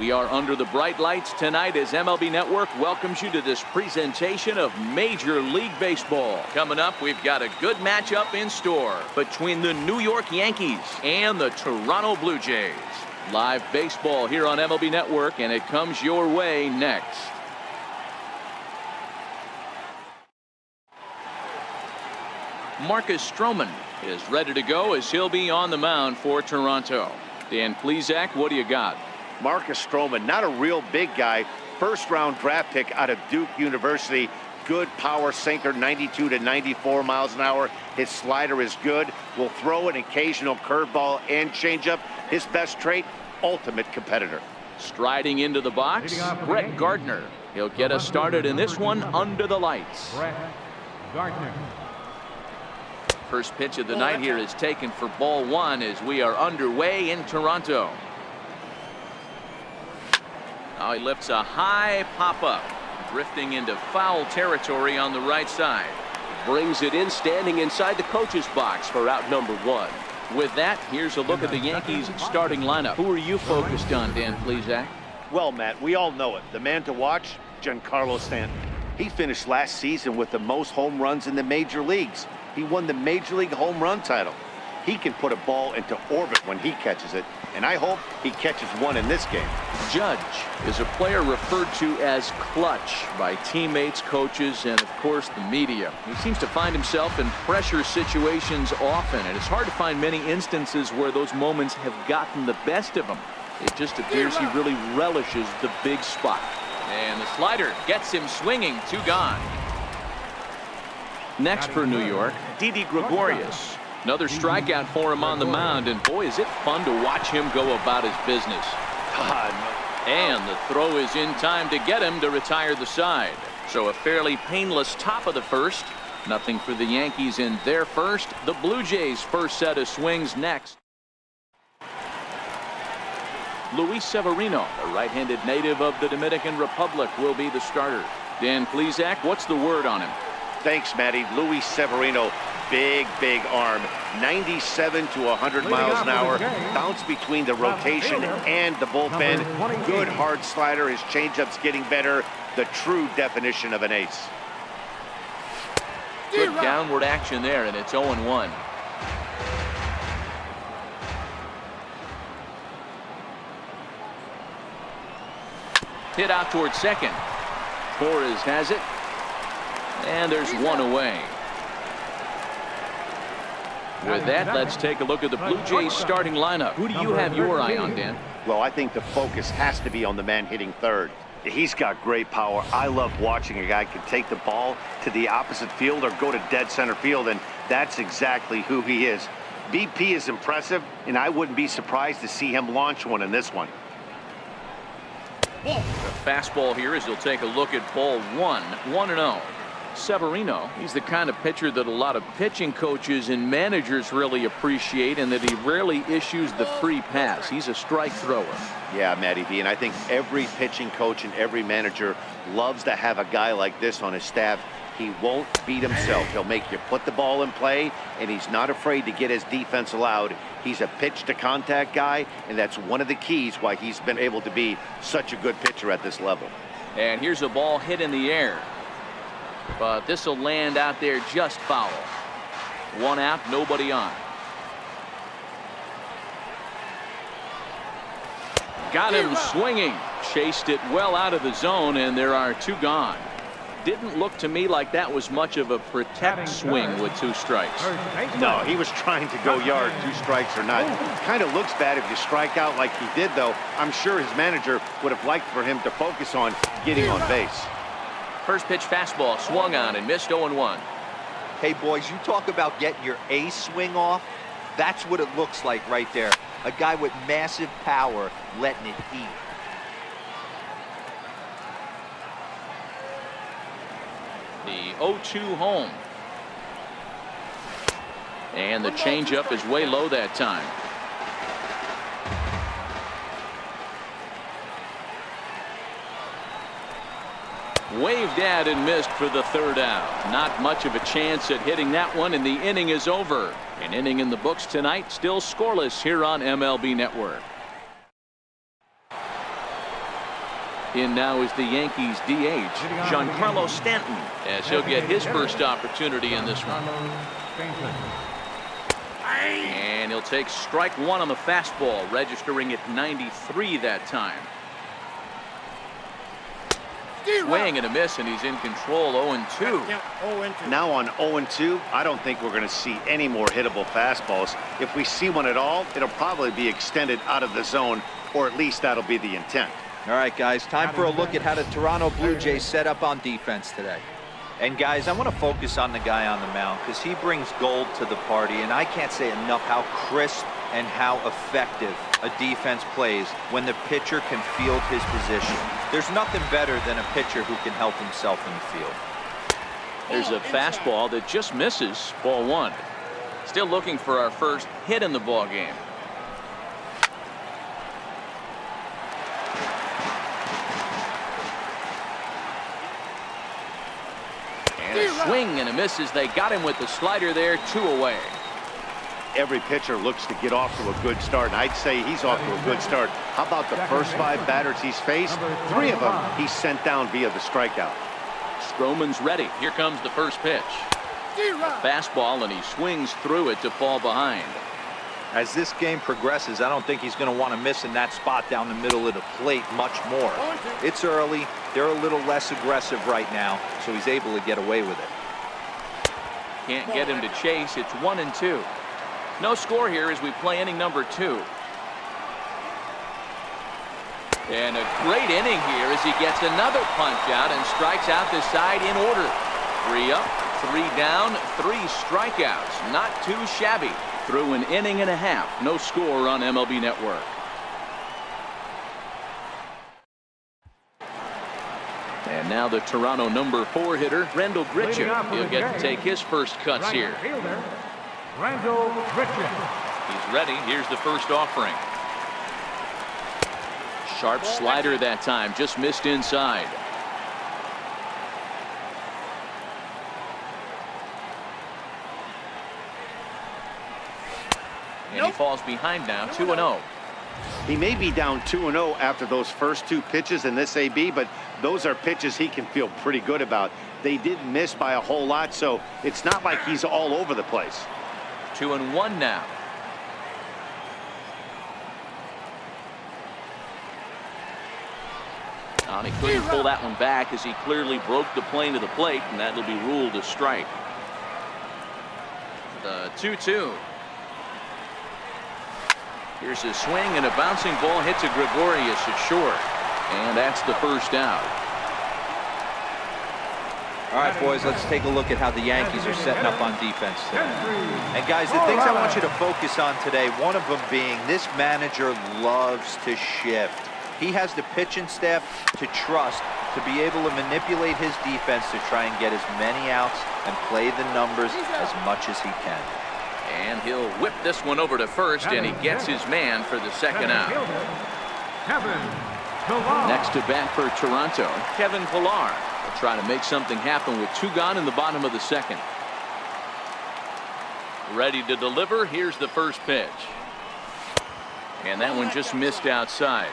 We are under the bright lights tonight as MLB Network welcomes you to this presentation of Major League Baseball. Coming up, we've got a good matchup in store between the New York Yankees and the Toronto Blue Jays. Live baseball here on MLB Network, and it comes your way next. Marcus Stroman is ready to go as he'll be on the mound for Toronto. Dan Plesac, what do you got? Marcus Stroman, not a real big guy. First-round draft pick out of Duke University. Good power sinker, 92 to 94 miles an hour. His slider is good. Will throw an occasional curveball and changeup. His best trait, ultimate competitor. Striding into the box, Brett Gardner. He'll get us started in this one under the lights. Brett Gardner. First pitch of the night here is taken for ball one as we are underway in Toronto. Now he lifts a high pop-up, drifting into foul territory on the right side. Brings it in, standing inside the coach's box for out number one. With that, here's a look at the Yankees starting lineup. Who are you focused on, Dan Plesac? Well, Matt, we all know it. The man to watch, Giancarlo Stanton. He finished last season with the most home runs in the major leagues. He won the Major League home run title. He can put a ball into orbit when he catches it, and I hope he catches one in this game. Judge is a player referred to as clutch by teammates, coaches, and of course the media. He seems to find himself in pressure situations often, and it's hard to find many instances where those moments have gotten the best of him. It just appears he really relishes the big spot. And the slider gets him swinging, 2 gone. Next for New York, Didi Gregorius. Another strikeout for him on the mound, and boy, is it fun to watch him go about his business. And the throw is in time to get him to retire the side. So a fairly painless top of the first. Nothing for the Yankees in their first. The Blue Jays' first set of swings next. Luis Severino, a right-handed native of the Dominican Republic, will be the starter. Dan Plesac, what's the word on him? Thanks, Matty. Luis Severino, big arm, 97 to 100 miles an hour. Bounce between the rotation and the bullpen. Good hard slider. His changeup's getting better. The true definition of an ace. Good downward action there, and it's 0-1. Hit out towards second. Torres has it. And there's one away. With that, let's take a look at the Blue Jays starting lineup. Who do you have your eye on, Dan? Well, I think the focus has to be on the man hitting third. He's got great power. I love watching a guy can take the ball to the opposite field or go to dead center field, and that's exactly who he is. BP is impressive, and I wouldn't be surprised to see him launch one in this one. The fastball here as he'll take a look at ball one, 1-0. Severino, he's the kind of pitcher that a lot of pitching coaches and managers really appreciate, and that he rarely issues the free pass. He's a strike thrower. Yeah, Matty V, and I think every pitching coach and every manager loves to have a guy like this on his staff. He won't beat himself. He'll make you put the ball in play, and he's not afraid to get his defense allowed. He's a pitch-to-contact guy, and that's one of the keys why he's been able to be such a good pitcher at this level. And here's a ball hit in the air. But this will land out there just foul. 1 out, nobody on. Got him swinging. Chased it well out of the zone, and there are 2 gone. Didn't look to me like that was much of a protect swing with 2 strikes. No, he was trying to go yard, 2 strikes or not. Kind of looks bad if you strike out like he did, though. I'm sure his manager would have liked for him to focus on getting on base. First pitch fastball swung on and missed, 0-1. Hey, boys, you talk about getting your ace swing off. That's what it looks like right there. A guy with massive power letting it eat. The 0-2 home. And the changeup is way low that time. Waved at and missed for the 3rd out. Not much of a chance at hitting that one, and the inning is over. An inning in the books tonight, still scoreless here on MLB Network. In now is the Yankees DH, Giancarlo Stanton, as he'll get his first opportunity in this one. And he'll take strike one on the fastball, registering at 93 that time. Swing and a miss, and he's in control. 0-2. Now on 0-2, I don't think we're going to see any more hittable fastballs. If we see one at all, it'll probably be extended out of the zone, or at least that'll be the intent. All right, guys, time for a look at how the Toronto Blue Jays set up on defense today. And, guys, I want to focus on the guy on the mound because he brings gold to the party, and I can't say enough how crisp and how effective a defense plays when the pitcher can field his position. There's nothing better than a pitcher who can help himself in the field. There's a fastball that just misses. Ball one. Still looking for our first hit in the ball game. And a swing and a miss as they got him with the slider there. 2 away. Every pitcher looks to get off to a good start, and I'd say he's off to a good start. How about the first 5 batters he's faced? 3 of them he's sent down via the strikeout. Stroman's ready. Here comes the first pitch. Fastball, and he swings through it to fall behind. As this game progresses, I don't think he's going to want to miss in that spot down the middle of the plate much more. It's early. They're a little less aggressive right now, so he's able to get away with it. Can't get him to chase. It's 1-2. No score here as we play inning number 2. And a great inning here as he gets another punch out and strikes out the side in order. 3 up, 3 down, 3 strikeouts. Not too shabby. Through an inning and a half. No score on MLB Network. And now the Toronto number 4 hitter, Randall Grichuk. He'll get to take his first cuts here. Randall Grichuk. He's ready. Here's the first offering. Sharp slider that time. Just missed inside. And he falls behind now, 2-0. He may be down 2-0 after those first 2 pitches in this AB, but those are pitches he can feel pretty good about. They did miss by a whole lot, so it's not like he's all over the place. 2-1 now. And he couldn't pull that one back as he clearly broke the plane to the plate, and that'll be ruled a strike. The 2-2. Here's a swing, and a bouncing ball hit to Gregorius at short. And that's the first out. All right, boys, let's take a look at how the Yankees are setting up on defense today. And, guys, the things I want you to focus on today, one of them being this manager loves to shift. He has the pitching staff to trust to be able to manipulate his defense to try and get as many outs and play the numbers as much as he can. And he'll whip this one over to first, and he gets his man for the second out. Next to bat for Toronto, Kevin Pillar will try to make something happen with 2 gone in the bottom of the second. Ready to deliver. Here's the first pitch. And that one just missed outside.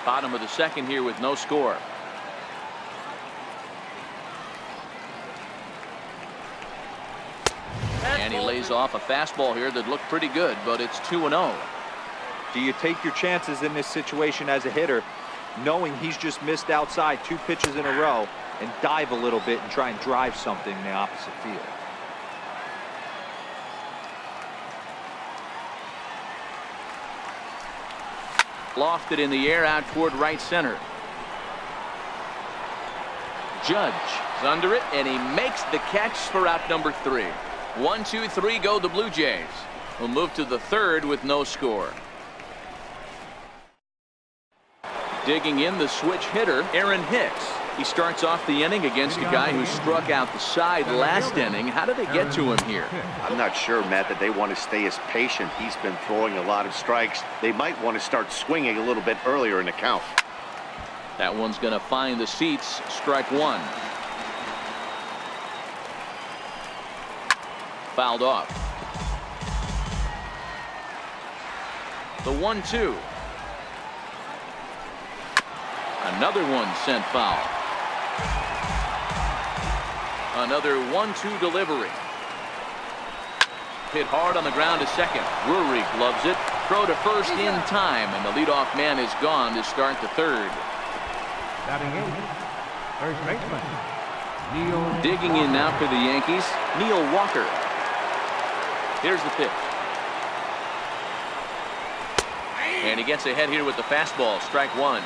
Bottom of the second here with no score. And he lays off a fastball here that looked pretty good, but it's 2-0. Do you take your chances in this situation as a hitter, knowing he's just missed outside 2 pitches in a row, and dive a little bit and try and drive something in the opposite field? Lofted in the air out toward right center. Judge is under it, and he makes the catch for out number 3. 1, 2, 3 go the Blue Jays. We'll move to the third with no score. Digging in the switch hitter, Aaron Hicks. He starts off the inning against a guy who struck out the side last inning. How did they get to him here? I'm not sure, Matt, that they want to stay as patient. He's been throwing a lot of strikes. They might want to start swinging a little bit earlier in the count. That one's going to find the seats. Strike 1. Fouled off. The 1-2. A Another one sent foul. Another 1-2 delivery. Hit hard on the ground to second. Drury gloves it. Throw to first in time, and the leadoff man is gone to start the third. Batting eighth, first baseman, Neil. Digging in now for the Yankees, Neil Walker. Here's the pitch. And he gets ahead here with the fastball, strike one.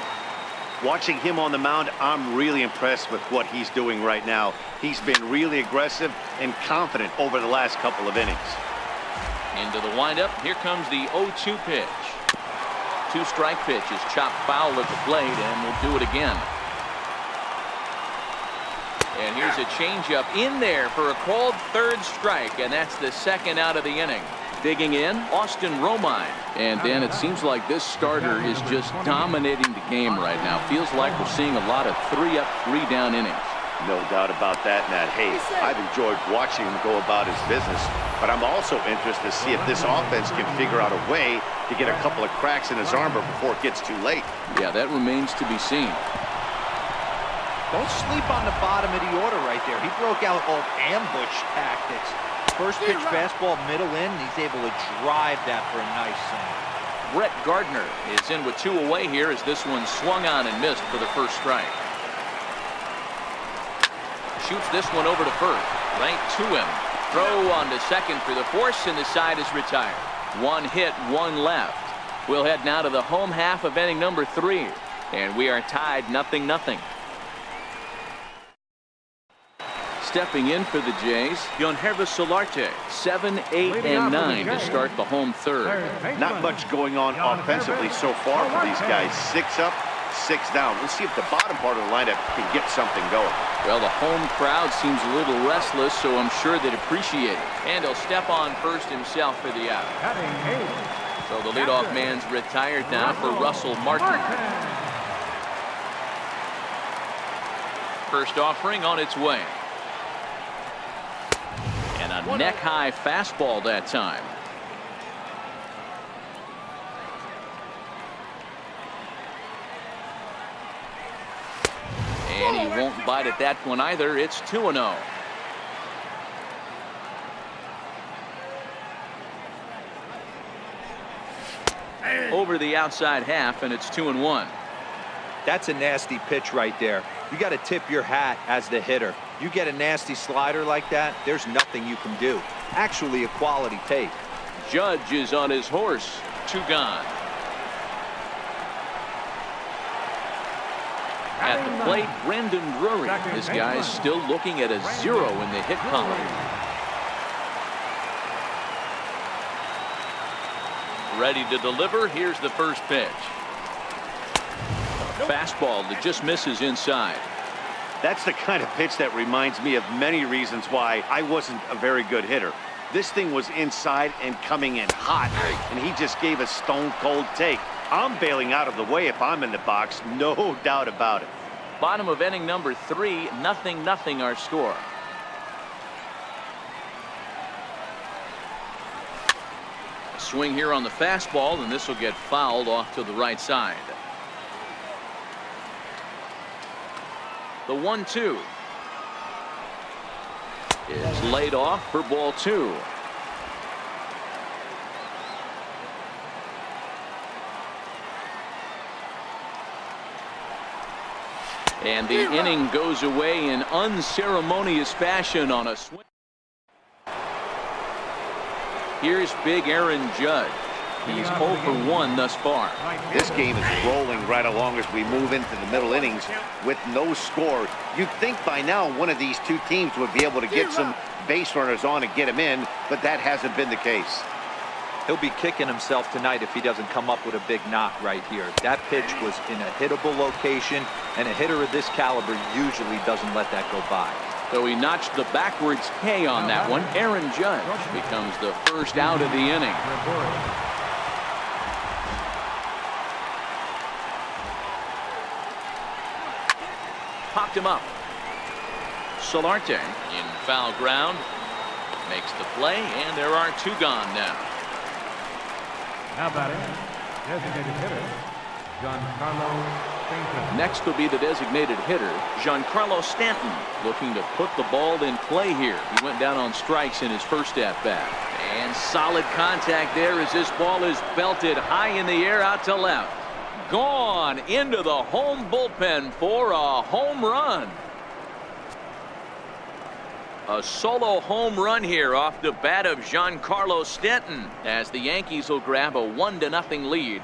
Watching him on the mound, I'm really impressed with what he's doing right now. He's been really aggressive and confident over the last couple of innings. Into the windup, here comes the 0-2 pitch. Two-strike pitch is chopped foul at the plate, and we'll do it again. And here's a changeup in there for a called third strike, and that's the second out of the inning. Digging in, Austin Romine. And Dan, it seems like this starter is just dominating the game right now. Feels like we're seeing a lot of 3-up, 3-down innings. No doubt about that, Matt. Hey, I've enjoyed watching him go about his business, but I'm also interested to see if this offense can figure out a way to get a couple of cracks in his armor before it gets too late. Yeah, that remains to be seen. Don't sleep on the bottom of the order right there. He broke out old ambush tactics. First pitch fastball middle in, and he's able to drive that for a nice single. Brett Gardner is in with 2 away here as this one swung on and missed for the first strike. Shoots this one over to first. Right to him. Throw on to second for the force, and the side is retired. 1 hit, 1 left. We'll head now to the home half of inning number 3. And we are tied 0-0. Stepping in for the Jays, Yangervis Solarte, 7, 8, and 9 to start the home third. Not much going on offensively so far for these guys. 6 up, 6 down. We'll see if the bottom part of the lineup can get something going. Well, the home crowd seems a little restless, so I'm sure they'd appreciate it. And he'll step on first himself for the out. So the leadoff man's retired now for Russell Martin. First offering on its way. And a neck-high fastball that time. And he won't bite at that one either. It's 2-0. Over the outside half, and it's 2-1. That's a nasty pitch right there. You got to tip your hat as the hitter. You get a nasty slider like that, there's nothing you can do. Actually, a quality take. Judge is on his horse. 2 gone. At the plate, Brendan Drury. This guy's still looking at a 0 in the hit column. Ready to deliver. Here's the first pitch. Fastball that just misses inside. That's the kind of pitch that reminds me of many reasons why I wasn't a very good hitter. This thing was inside and coming in hot, and he just gave a stone-cold take. I'm bailing out of the way if I'm in the box, no doubt about it. Bottom of inning number 3, 0-0 our score. Swing here on the fastball, and this will get fouled off to the right side. The 1-2 is laid off for ball 2. And the inning goes away in unceremonious fashion on a swing. Here's big Aaron Judge. He's 0 for 1 thus far. This game is rolling right along as we move into the middle innings with no score. You'd think by now one of these two teams would be able to get some base runners on and get him in, but that hasn't been the case. He'll be kicking himself tonight if he doesn't come up with a big knock right here. That pitch was in a hittable location, and a hitter of this caliber usually doesn't let that go by. So he notched the backwards K on that one. Aaron Judge becomes the first out of the inning. Popped him up. Solarte in foul ground makes the play, and there are 2 gone now. Now batting, designated hitter, Giancarlo Next will be the designated hitter, Giancarlo Stanton, looking to put the ball in play here. He went down on strikes in his first at-bat. And solid contact there as this ball is belted high in the air out to left. Gone into the home bullpen for a home run. A solo home run here off the bat of Giancarlo Stanton as the Yankees will grab a 1-0 lead.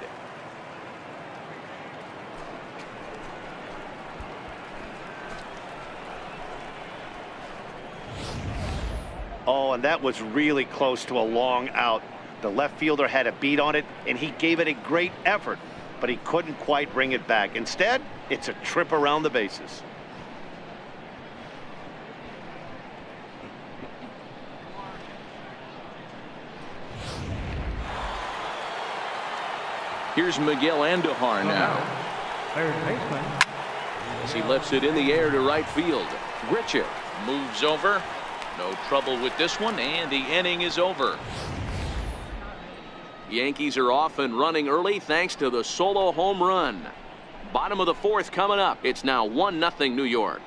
Oh, and that was really close to a long out. The left fielder had a beat on it, and he gave it a great effort, but he couldn't quite bring it back. Instead, it's a trip around the bases. Here's Miguel Andujar now. Third baseman. As he lifts it in the air to right field. Grichuk moves over. No trouble with this one, and the inning is over. Yankees are off and running early thanks to the solo home run. Bottom of the fourth coming up. It's now 1-0 New York.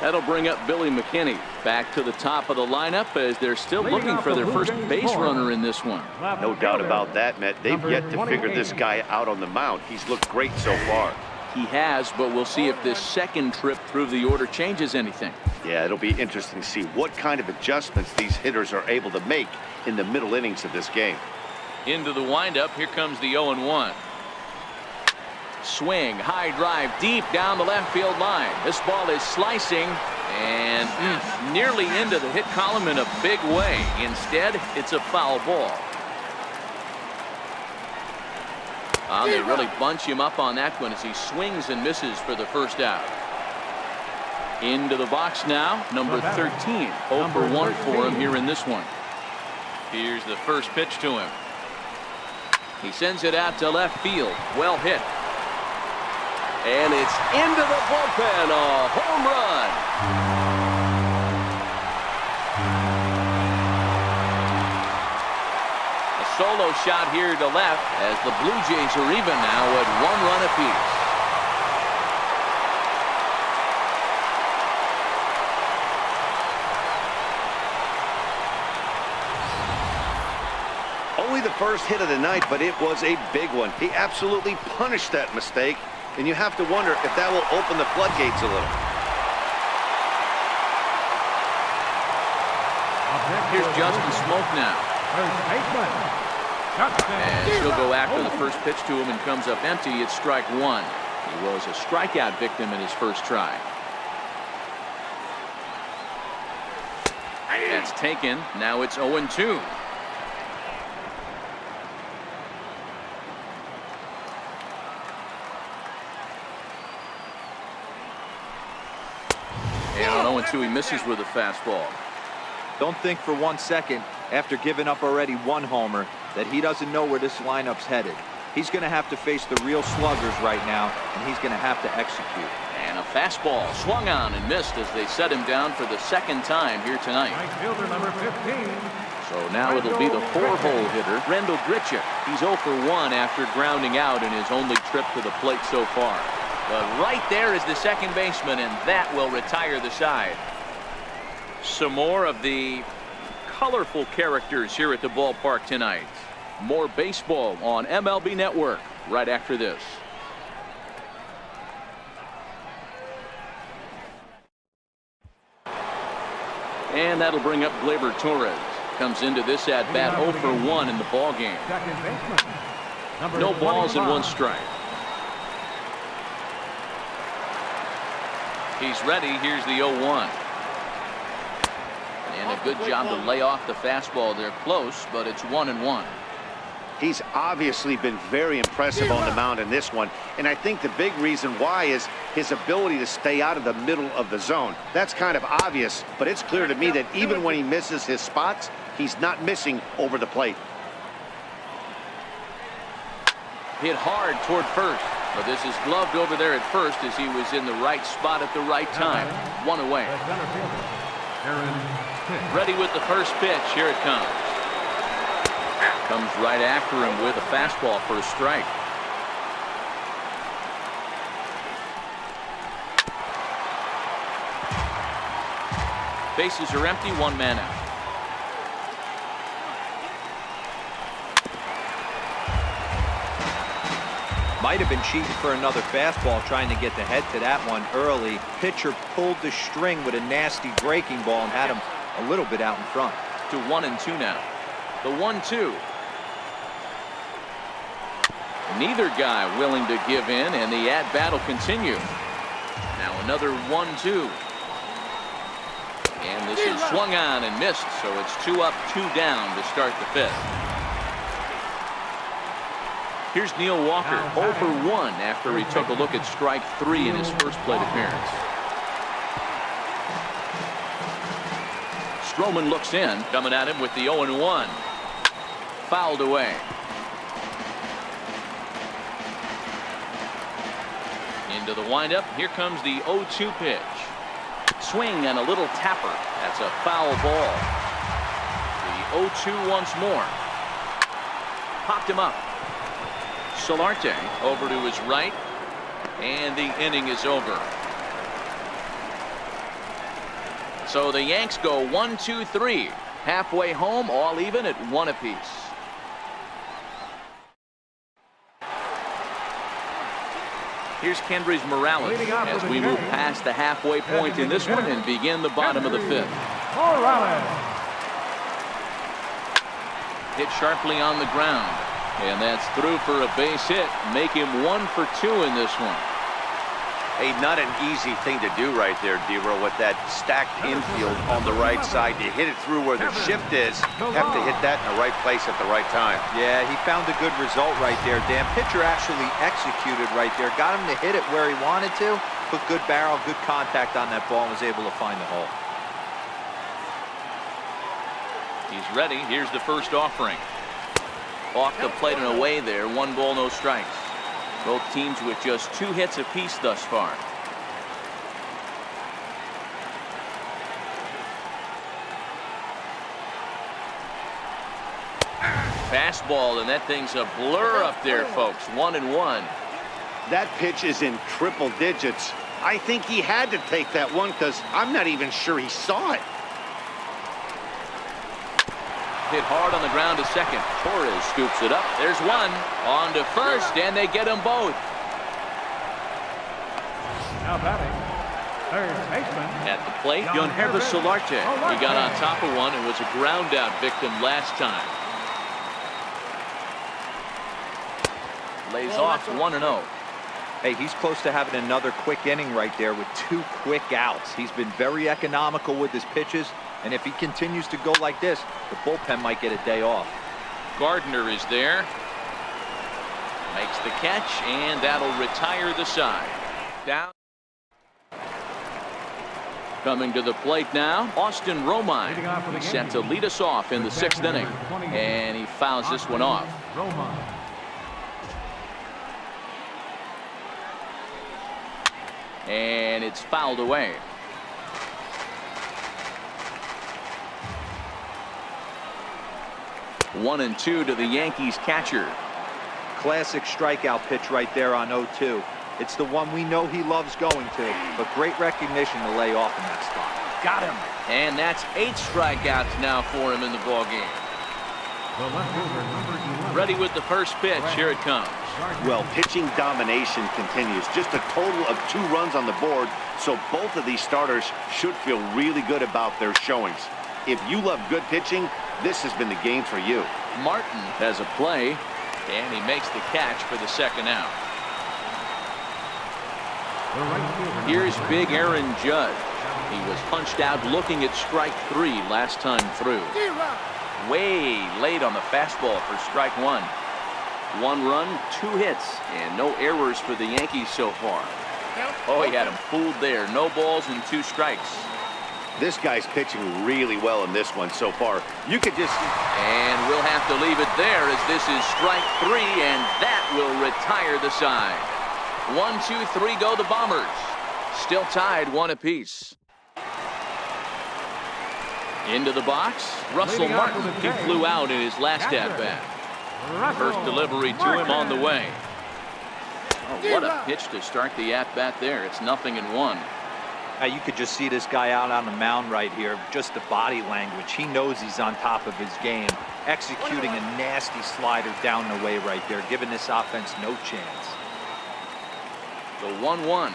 That'll bring up Billy McKinney back to the top of the lineup as they're still looking for their first base runner in this one. No doubt about that, Matt. They've yet to figure this guy out on the mound. He's looked great so far. He has, but we'll see if this second trip through the order changes anything. Yeah, it'll be interesting to see what kind of adjustments these hitters are able to make in the middle innings of this game. Into the windup, here comes the 0-1. Swing, high drive, deep down the left field line. This ball is slicing and nearly into the hit column in a big way. Instead, it's a foul ball. They really bunch him up on that one as he swings and misses for the first out. Into the box now, number 13. 0 for 1 for him here in this one. Here's the first pitch to him. He sends it out to left field. Well hit. And it's into the bullpen. A home run. A solo shot here to left as the Blue Jays are even now at 1 run apiece. Only the first hit of the night, but it was a big one. He absolutely punished that mistake, and you have to wonder if that will open the floodgates a little. Here's Justin Smoke now. And he'll go after the first pitch to him and comes up empty. It's strike one. He was a strikeout victim in his first try. That's taken. Now it's 0-2. And on 0-2, he misses with a fastball. Don't think for 1 second, after giving up already 1 homer, that he doesn't know where this lineup's headed. He's going to have to face the real sluggers right now, and he's going to have to execute. And a fastball swung on and missed as they set him down for the second time here tonight. Right fielder number 15. So now it'll be the 4-hole hitter, Rendell Grichuk. He's 0 for 1 after grounding out in his only trip to the plate so far. But right there is the second baseman, and that will retire the side. Some more of the colorful characters here at the ballpark tonight. More baseball on MLB Network right after this. And that'll bring up Gleyber Torres. Comes into this at-bat 0 for 1 in the ball game. Second baseman. No balls and 1 strike. He's ready. Here's the 0-1. And a good job to lay off the fastball. They're close, but it's 1-1. He's obviously been very impressive on the mound in this one, and I think the big reason why is his ability to stay out of the middle of the zone. That's kind of obvious, but it's clear to me that even when he misses his spots, he's not missing over the plate. Hit hard toward first, but this is gloved over there at first as he was in the right spot at the right time. 1 away. Ready with the first pitch. Here it comes. Comes right after him with a fastball for a strike. Bases are empty, one man out. Might have been cheating for another fastball, trying to get the head to that one early. Pitcher pulled the string with a nasty breaking ball and had him a little bit out in front. To 1-2 now. The 1-2. Neither guy willing to give in, and the at-bat will continue. Now another 1-2. And this is swung on and missed, so it's 2 up, 2 down to start the 5th. Here's Neil Walker, 0 for 1 after he took a look at strike 3 in his first plate appearance. Stroman looks in, coming at him with the 0-1. Fouled away. Into the windup. Here comes the 0-2 pitch. Swing and a little tapper. That's a foul ball. The 0-2 once more. Popped him up. Solarte over to his right, and the inning is over. So the Yanks go 1-2-3, halfway home, all even at 1 apiece. Here's Kendrys Morales as we move past the halfway point in this one and begin the bottom of the 5th. Morales. Hit sharply on the ground. And that's through for a base hit. Make him 1 for 2 in this one. Hey, not an easy thing to do right there, D-Row, with that stacked infield on the right side. To hit it through where the shift is, have to hit that in the right place at the right time. Yeah, he found a good result right there, Dan. Pitcher actually executed right there. Got him to hit it where he wanted to. Put good barrel, good contact on that ball, and was able to find the hole. He's ready. Here's the first offering. Off the plate and away there. 1 ball, no strikes. Both teams with just 2 hits apiece thus far. Fastball, and that thing's a blur up there, folks. 1-1. That pitch is in triple digits. I think he had to take that one because I'm not even sure he saw it. Hit hard on the ground to second. Torres scoops it up. There's one. On to first, and they get them both. Now batting, third baseman. At the plate, Yankervis Solarte. He got on top of one and was a ground out victim last time. Lays off 1-0. Hey, he's close to having another quick inning right there with 2 quick outs. He's been very economical with his pitches, and if he continues to go like this, the bullpen might get a day off. Gardner is there. Makes the catch, and that'll retire the side. Down. Coming to the plate now, Austin Romine. He's set to lead us off in the 6th inning, and he fouls this one off. And it's fouled away. One and 2 to the Yankees catcher. Classic strikeout pitch right there on 0-2. It's the one we know he loves going to, but great recognition to lay off in that spot. Got him. And that's 8 strikeouts now for him in the ballgame. Ready with the first pitch. Here it comes. Well, pitching domination continues. Just a total of 2 runs on the board, so both of these starters should feel really good about their showings. If you love good pitching, this has been the game for you. Martin has a play, and he makes the catch for the 2nd out. Here's big Aaron Judge. He was punched out looking at strike 3 last time through. Way late on the fastball for strike 1. 1 run, 2 hits, and no errors for the Yankees so far. Oh, he had him fooled there. No balls and 2 strikes. This guy's pitching really well in this one so far. You could just... And we'll have to leave it there as this is strike 3, and that will retire the side. 1, 2, 3 go the Bombers. Still tied 1 apiece. Into the box, Russell Martin. He flew out in his last at-bat. First delivery to him on the way. Oh, what a pitch to start the at-bat there. It's 0-1. Now you could just see this guy out on the mound right here. Just the body language. He knows he's on top of his game. Executing a nasty slider down the way right there, giving this offense no chance. The 1-1.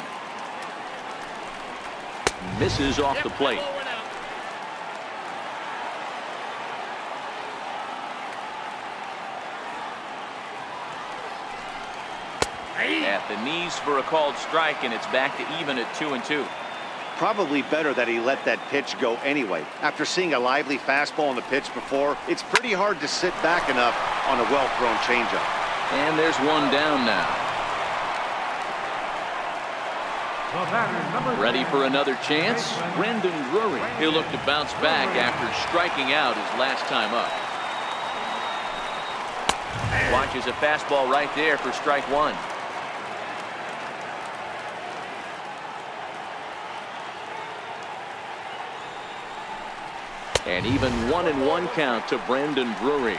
Misses off the plate. At the knees for a called strike, and it's back to even at 2-2. Probably better that he let that pitch go anyway. After seeing a lively fastball on the pitch before, it's pretty hard to sit back enough on a well-thrown changeup. And there's one down now. Ready for another chance? Brendan Drury. He'll look to bounce back after striking out his last time up. Watches a fastball right there for strike one. And even 1-1 count to Brendan Drury.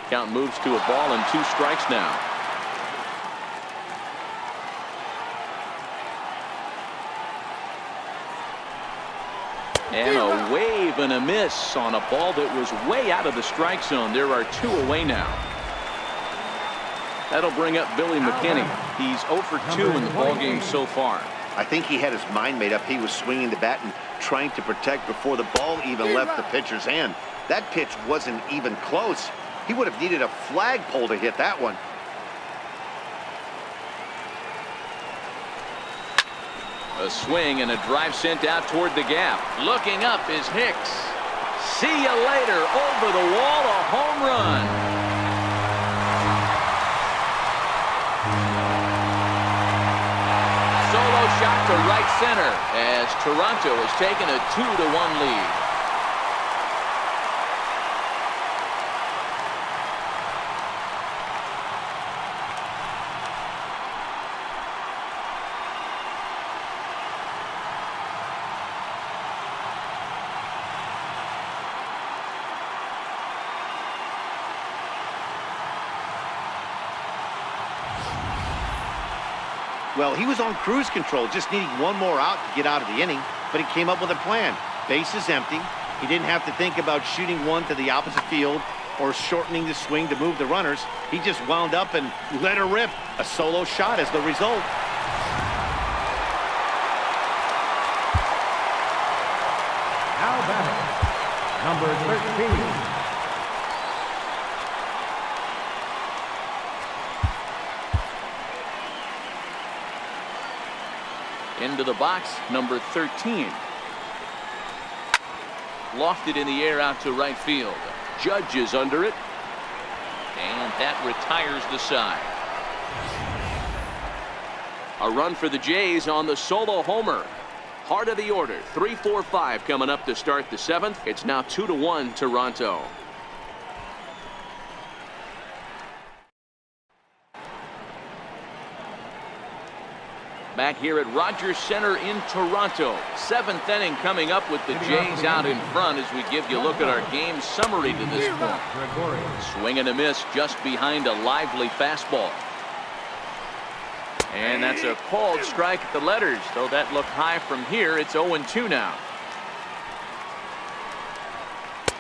Count moves to a ball and 2 strikes now. And a wave and a miss on a ball that was way out of the strike zone. There are 2 away now. That'll bring up Billy McKinney. He's 0 for 2 in the ballgame so far. I think he had his mind made up. He was swinging the bat and trying to protect before the ball even left the pitcher's hand. That pitch wasn't even close. He would have needed a flagpole to hit that one. A swing and a drive sent out toward the gap. Looking up is Hicks. See you later. Over the wall, a home run. Solo shot to right center as Toronto has taken a 2-1 lead. Well, he was on cruise control, just needing one more out to get out of the inning, but he came up with a plan. Bases empty. He didn't have to think about shooting one to the opposite field or shortening the swing to move the runners. He just wound up and let her rip. A solo shot as the result. Now batting, number 13. Into the box, number 13. Lofted in the air out to right field. Judge is under it. And that retires the side. A run for the Jays on the solo homer. Heart of the order. 3-4-5 coming up to start the 7th. It's now 2-1 Toronto. Back here at Rogers Center in Toronto. 7th inning coming up with the Jays out in front as we give you a look at our game summary to this point. Swing and a miss just behind a lively fastball. And that's a called strike at the letters. Though that looked high from here, it's 0-2 now.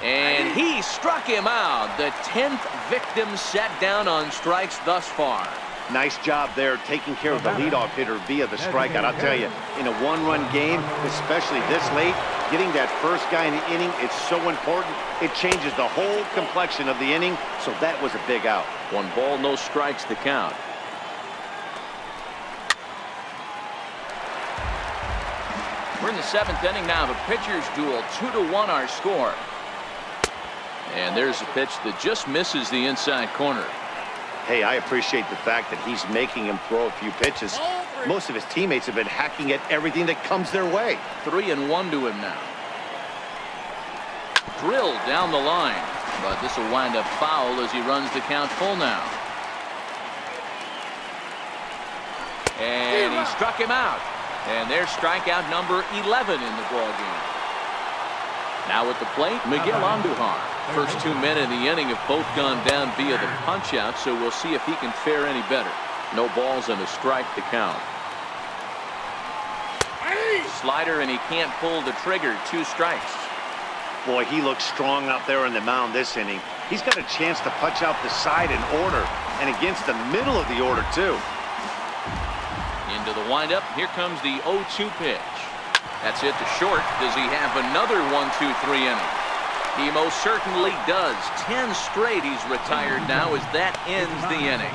And he struck him out. The 10th victim set down on strikes thus far. Nice job there taking care of the leadoff hitter via the strikeout. I'll tell you, in a one-run game, especially this late, getting that first guy in the inning, it's so important. It changes the whole complexion of the inning, so that was a big out. 1 ball, no strikes to count. We're in the 7th inning now. The pitchers duel. 2-1 our score. And there's a pitch that just misses the inside corner. Hey, I appreciate the fact that he's making him throw a few pitches. Most of his teammates have been hacking at everything that comes their way. 3-1 to him now. Drilled down the line, but this will wind up foul as he runs the count full now. And he struck him out. And there's strikeout number 11 in the ballgame. Now at the plate, Miguel Andujar. First 2 men in the inning have both gone down via the punch-out, so we'll see if he can fare any better. No balls and a strike to count. Slider, and he can't pull the trigger. 2 strikes. Boy, he looks strong out there on the mound this inning. He's got a chance to punch out the side in order, and against the middle of the order, too. Into the windup. Here comes the 0-2 pitch. That's it to short. Does he have another 1-2-3 inning? He most certainly does. 10 straight he's retired now as that ends the inning.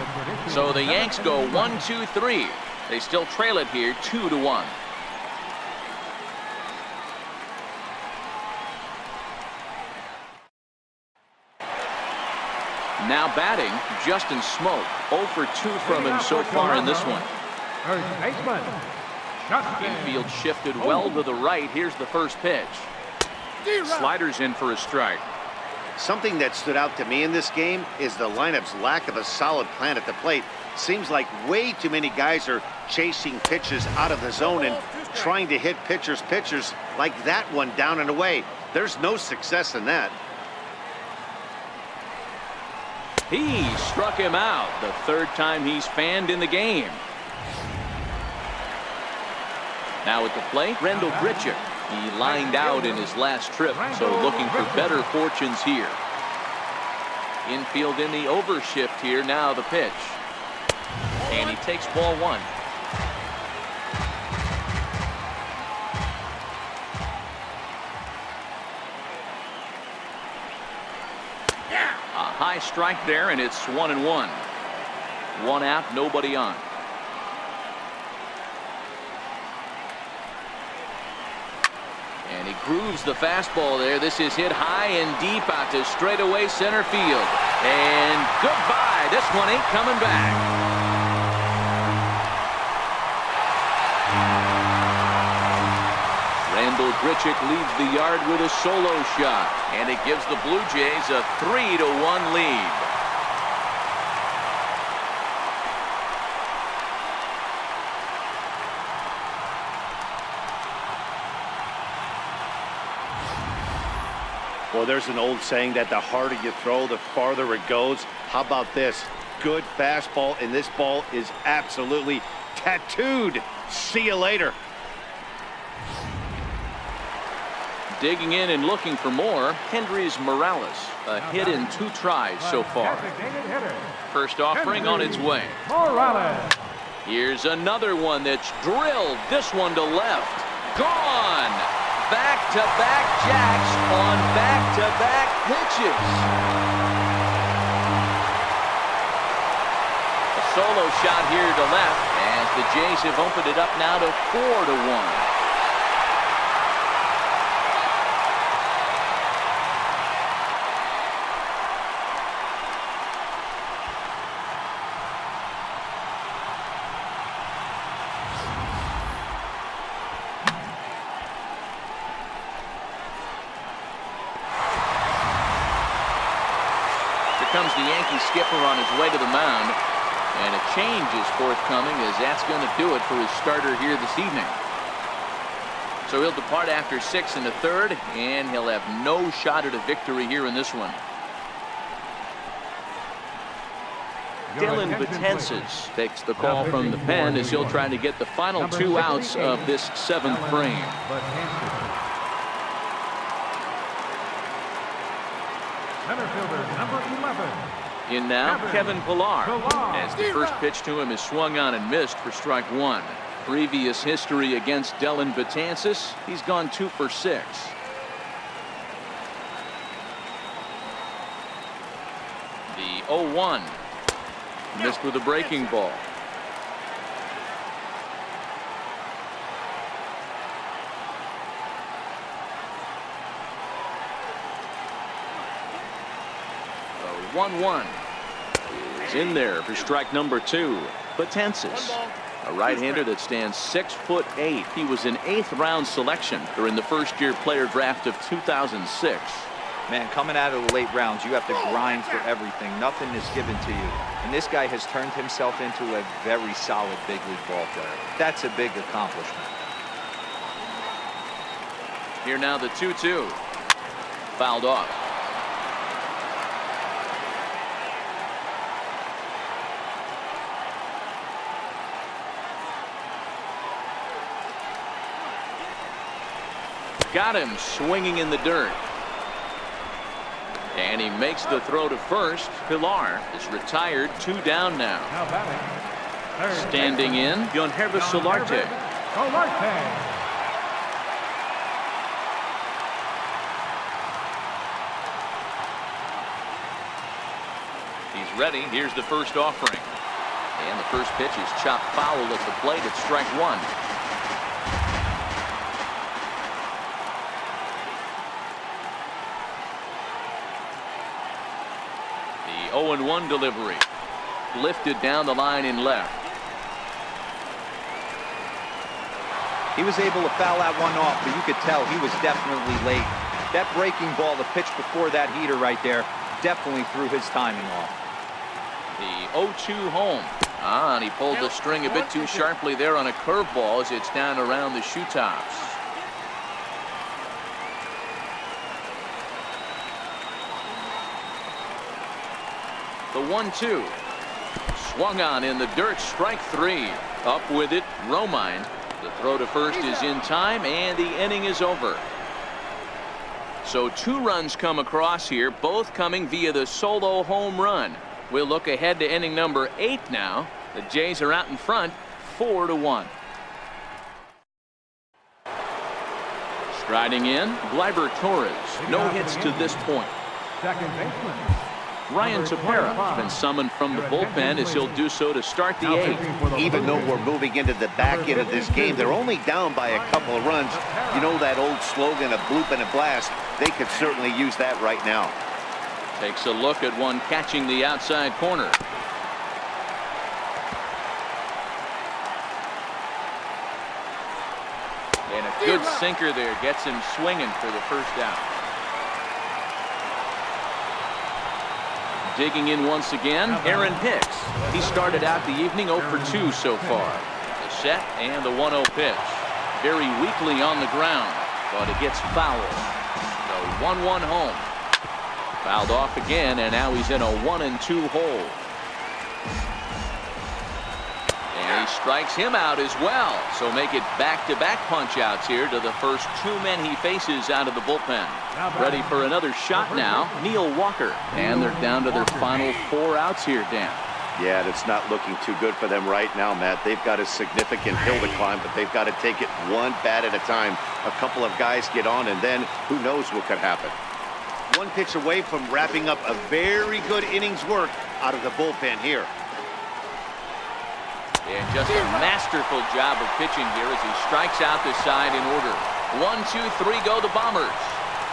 So the Yanks go 1-2-3. They still trail it here 2-1. Now batting, Justin Smoke. 0 for 2 from him so far in this one. Infield shifted well to the right. Here's the first pitch. Slider's in for a strike. Something that stood out to me in this game is the lineup's lack of a solid plan at the plate. Seems like way too many guys are chasing pitches out of the zone and trying to hit pitchers like that one down and away. There's no success in that. He struck him out. The 3rd time he's fanned in the game. Now at the plate, Rendell Grichuk. He lined out in his last trip, so looking for better fortunes here. Infield in the overshift here. Now the pitch. And he takes ball 1. A high strike there, and it's 1-1. 1 out, nobody on. And he grooves the fastball there. This is hit high and deep out to straightaway center field. And goodbye. This one ain't coming back. Rendell Grichuk leads the yard with a solo shot. And it gives the Blue Jays a 3-1 lead. Well, there's an old saying that the harder you throw, the farther it goes. How about this? Good fastball, and this ball is absolutely tattooed. See you later. Digging in and looking for more, Hendrys Morales. A hit in 2 tries so far. First offering on its way. Here's another one that's drilled. This one to left. Gone. Back-to-back jacks on back-to-back pitches. A solo shot here to left as the Jays have opened it up now to 4-1. Comes the Yankee skipper on his way to the mound, and a change is forthcoming as that's going to do it for his starter here this evening. So he'll depart after 6 1/3, and he'll have no shot at a victory here in this one. Dylan Betances takes the call from the pen as he'll try to get the final 2 outs of this 7th frame. Center fielder, number 11. In now, Kevin Pillar, as the first pitch to him is swung on and missed for strike 1. Previous history against Dylan Betances, he's gone 2 for 6. The 0-1, missed with a breaking ball. The 1-1 is in there for strike number 2. Betances, a right-hander that stands 6'8". He was an 8th round selection during the first-year player draft of 2006. Man, coming out of the late rounds, you have to grind for everything. Nothing is given to you. And this guy has turned himself into a very solid big league ball player. That's a big accomplishment. Here now the 2-2. Fouled off. Got him swinging in the dirt. And he makes the throw to first. Pilar is retired, 2 down now. Standing in, Yonhervis Solarte. He's ready. Here's the first offering. And the first pitch is chopped foul at the plate at strike 1. The 0-1 delivery. Lifted down the line in left. He was able to foul that one off, but you could tell he was definitely late. That breaking ball, the pitch before that heater right there, definitely threw his timing off. The 0-2 home. And he pulled the string a bit too sharply there on a curveball as it's down around the shoe tops. The 1-2. Swung on in the dirt, strike 3. Up with it, Romine. The throw to first is in time, and the inning is over. So 2 runs come across here, both coming via the solo home run. We'll look ahead to inning number 8 now. The Jays are out in front, 4-1. Striding in, Gleyber Torres. No hits to this point. Second baseman. Ryan Tepera has been summoned from the bullpen as he'll do so to start the 8th. Even though we're moving into the back end of this game, they're only down by a couple of runs. You know that old slogan, a bloop and a blast? They could certainly use that right now. Takes a look at one catching the outside corner. And a good sinker there gets him swinging for the first out. Digging in once again, Aaron Hicks. He started out the evening 0 for 2 so far. The set and the 1-0 pitch. Very weakly on the ground, but it gets fouled. The 1-1 home. Fouled off again, and now he's in a 1-2 hole. And he strikes him out as well. So make it back-to-back punch-outs here to the first 2 men he faces out of the bullpen. Ready for another shot now, Neil Walker. And they're down to their final 4 outs here, Dan. Yeah, that's not looking too good for them right now, Matt. They've got a significant hill to climb, but they've got to take it one bat at a time. A couple of guys get on, and then who knows what could happen. One pitch away from wrapping up a very good innings work out of the bullpen here. And just a masterful job of pitching here as he strikes out the side in order. 1, 2, 3 go the Bombers.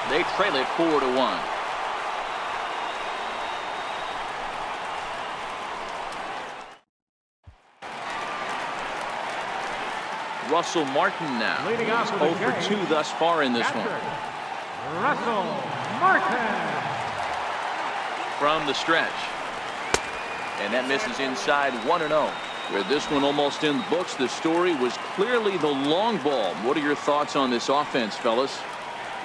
They trail it 4-1. Russell Martin now. Leading off He's with 0 for 2 thus far in this one. Russell Martin. From the stretch. And that misses inside 1-0. With this one almost in the books, the story was clearly the long ball. What are your thoughts on this offense, fellas?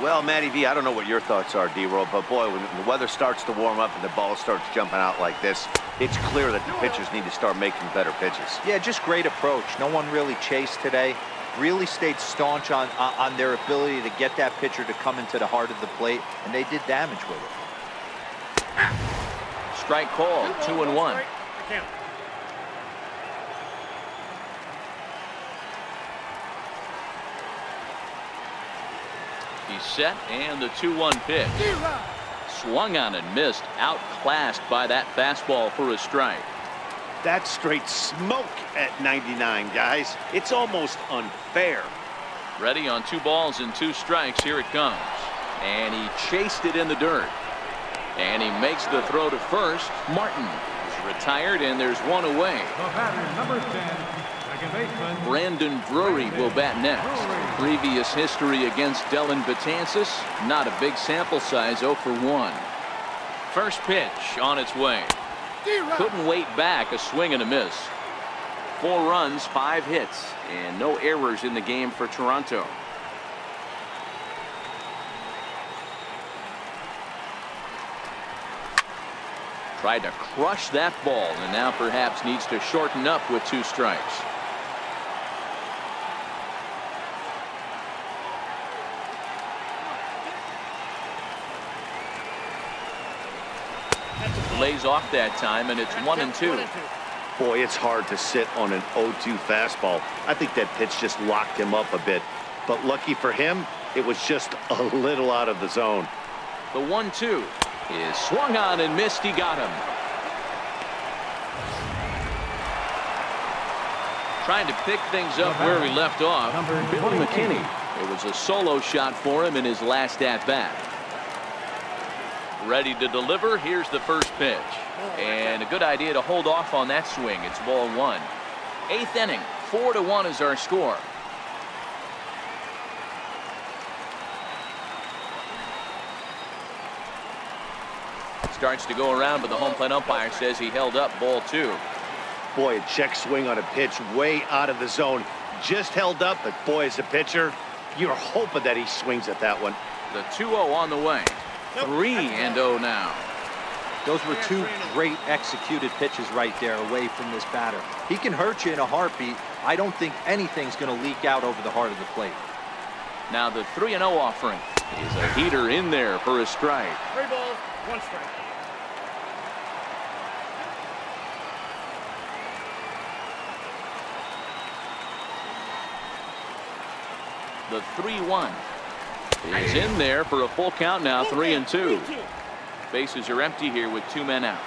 Well, Matty V, I don't know what your thoughts are, D-Roll, but boy, when the weather starts to warm up and the ball starts jumping out like this, it's clear that the pitchers need to start making better pitches. Yeah, just great approach. No one really chased today. Really stayed staunch on their ability to get that pitcher to come into the heart of the plate, and they did damage with it. Strike called, 2-1. He's set, and the 2-1 pitch. Swung on and missed, outclassed by that fastball for a strike. That's straight smoke at 99, guys. It's almost unfair. Ready on 2 balls and 2 strikes. Here it comes. And he chased it in the dirt. And he makes the throw to first. Martin is retired, and there's 1 away. The batter, number 10, second baseman Brandon Drury will bat next. Previous history against Dellin Betances, not a big sample size, 0 for 1. First pitch on its way. Couldn't wait back, a swing and a miss. 4 runs, 5 hits, and no errors in the game for Toronto. Tried to crush that ball, and now perhaps needs to shorten up with 2 strikes. Lays off that time, and it's 1-2. Boy, it's hard to sit on an 0-2 fastball. I think that pitch just locked him up a bit. But lucky for him, it was just a little out of the zone. The 1-2 is swung on and missed. He got him. Trying to pick things up where he left off. Billy McKinney. It was a solo shot for him in his last at-bat. Ready to deliver. Here's the first pitch. And a good idea to hold off on that swing. It's ball 1. 8th inning. 4-1 is our score. Starts to go around, but the home plate umpire says he held up ball 2. Boy, a check swing on a pitch way out of the zone. Just held up, but boy, as a pitcher, you're hoping that he swings at that one. The 2-0 on the way. 3-0 now. Those were 2 great executed pitches right there away from this batter. He can hurt you in a heartbeat. I don't think anything's going to leak out over the heart of the plate. Now the 3-0 offering is a heater in there for a strike. 3 balls, 1 strike. The 3-1 is in there for a full count now. 3-2. Bases are empty here with 2 men out.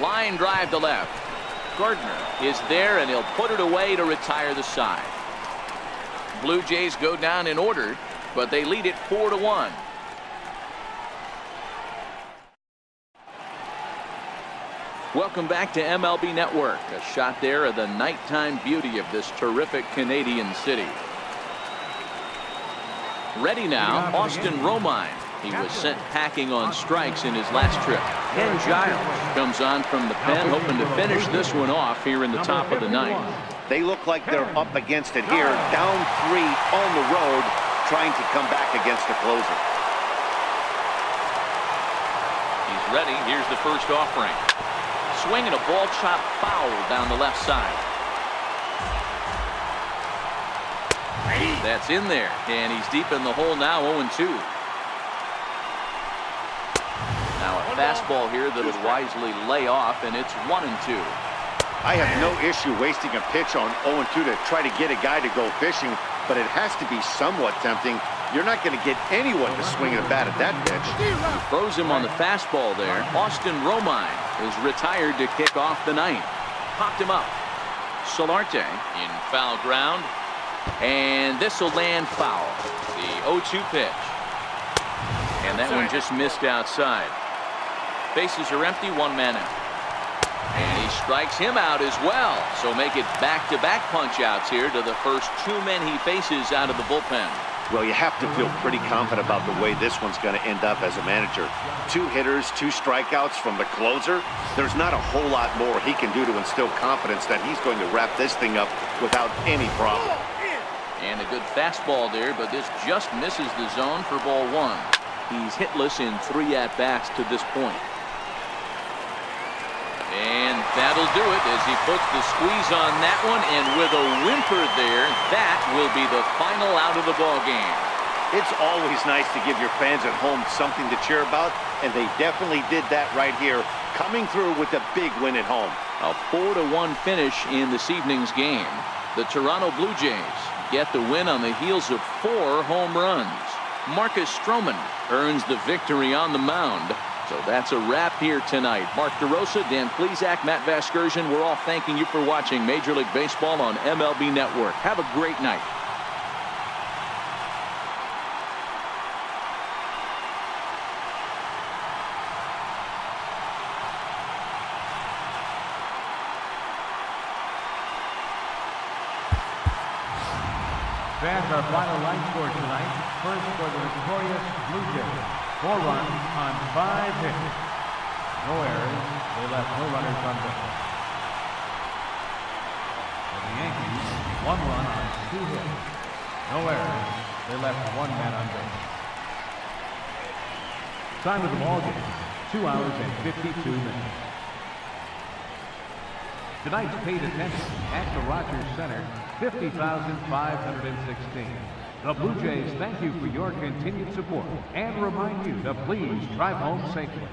Line drive to left. Gardner is there, and he'll put it away to retire the side. Blue Jays go down in order, but they lead it 4-1. Welcome back to MLB Network. A shot there of the nighttime beauty of this terrific Canadian city. Ready now, Austin Romine. He was sent packing on strikes in his last trip. Ken Giles comes on from the pen, hoping to finish this one off here in the top of the 9th. They look like they're up against it here, down 3 on the road, trying to come back against the closer. He's ready. Here's the first offering. Swing and a ball chop foul down the left side. That's in there, and he's deep in the hole now. 0-2. Now a fastball here that'll wisely lay off, and it's 1-2. I have no issue wasting a pitch on 0-2 to try to get a guy to go fishing, but it has to be somewhat tempting. You're not going to get anyone to swing a bat at that pitch. He throws him on the fastball there. Austin Romine is retired to kick off the 9th. Popped him up. Solarte in foul ground. And this will land foul. The 0-2 pitch. And that one just missed outside. Bases are empty, 1 man out. And he strikes him out as well. So make it back-to-back punch-outs here to the first 2 men he faces out of the bullpen. Well, you have to feel pretty confident about the way this one's going to end up as a manager. 2 hitters, 2 strikeouts from the closer. There's not a whole lot more he can do to instill confidence that he's going to wrap this thing up without any problem. And a good fastball there, but this just misses the zone for ball 1. He's hitless in 3 at-bats to this point. And that'll do it as he puts the squeeze on that one, and with a whimper there, that will be the final out of the ball game. It's always nice to give your fans at home something to cheer about, and they definitely did that right here, coming through with a big win at home. A 4-1 finish in this evening's game. The Toronto Blue Jays get the win on the heels of 4 home runs. Marcus Stroman earns the victory on the mound. So that's a wrap here tonight. Mark DeRosa, Dan Plesac, Matt Vasgersian, we're all thanking you for watching Major League Baseball on MLB Network. Have a great night. Fans, our final line score tonight. First for the victorious Blue Jays. 4 runs on 5 hits. No errors. They left no runners on base. For the Yankees, 1 run on 2 hits. No errors. They left 1 man on base. Time of the ball game, 2 hours and 52 minutes. Tonight's paid attendance at the Rogers Center, 50,516. The Blue Jays thank you for your continued support and remind you to please drive home safely.